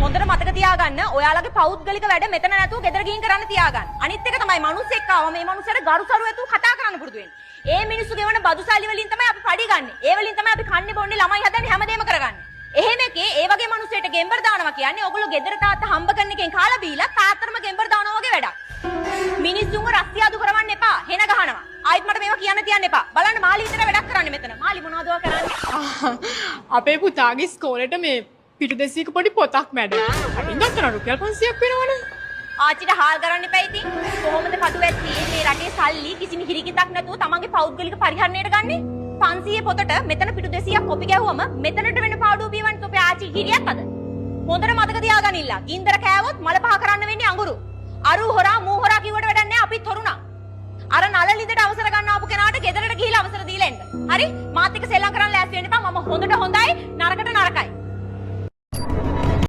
හොඳට මතක තියාගන්න ඔයාලගේ පෞද්ගලික වැඩ මෙතන නැතුව ගෙදර ගිහින් කරන්න තියාගන්න. අනිත් එක තමයි මිනිස්සෙක් ආවම මේ මිනිස්සට ගරුසරු ඇතුව කතා කරන්න පුරුදු වෙන්න. ඒ මිනිස්සු ගෙවන බදුසාලි වලින් තමයි අපි පඩි ගන්නෙ. ඒ වලින් තමයි අපි කන්නේ බොන්නේ ළමයි හදන්නේ හැමදේම කරගන්නේ. එහෙම එකේ ඒ වගේ මිනිස්සෙට ගෙම්බර් දානවා කියන්නේ ඔයගොල්ලෝ ගෙදර තාත්තා හම්බ කරන එකෙන් කාලා බීලා තාත්තටම ගෙම්බර් දානවා වගේ වැඩක්. මිනිස්සුන්ව රස්තියාදු කරවන්න එපා. හෙන ගහනවා. ආයිත් මට මේවා කියන්න තියන්න එපා. බලන්න මාළි විතර වැඩක් කරන්නේ මෙතන. මාළි මොනවද කරන්නේ? අපේ පුතාගේ ස්කෝලේට මේ පිටු 200ක පොඩි පොතක් මැඩ. අනිත් ගත්තන රුපියල් 500ක් වෙනවනේ. ආච්චිට හාල් කරන්න එපා ඉතින්. කොහොමද කඩුව ඇත්තේ මේ රටේ සල්ලි කිසිම හිරිකිතක් නැතුව තමන්ගේ පෞද්ගලික පරිහරණයට ගන්නෙ? 500 පොතට මෙතන පිටු 200ක් කොපි ගැහුවම මෙතනට වෙන පාඩුව බීවන්ට ඔබේ ආච්චි හිරියක් අද. හොඳට මතක තියාගනින්න. ගින්දර කෑවොත් මල පහ කරන්න වෙන්නේ අඟුරු. අරු හොරා මූ හොරා කිව්වට වැඩක් නැහැ අපිත් හොරුණා. අර නල ලිඳට අවසර ගන්න ආපු කෙනාට ගෙදරට ගිහිල්ලා අවසර දීලා එන්න. හරි? මාත් එක්ක සෙල්ලම් කරන්න ලෑස්ති වෙන්න එපා. මම හොඳට හොඳයි නරකට නරකයි.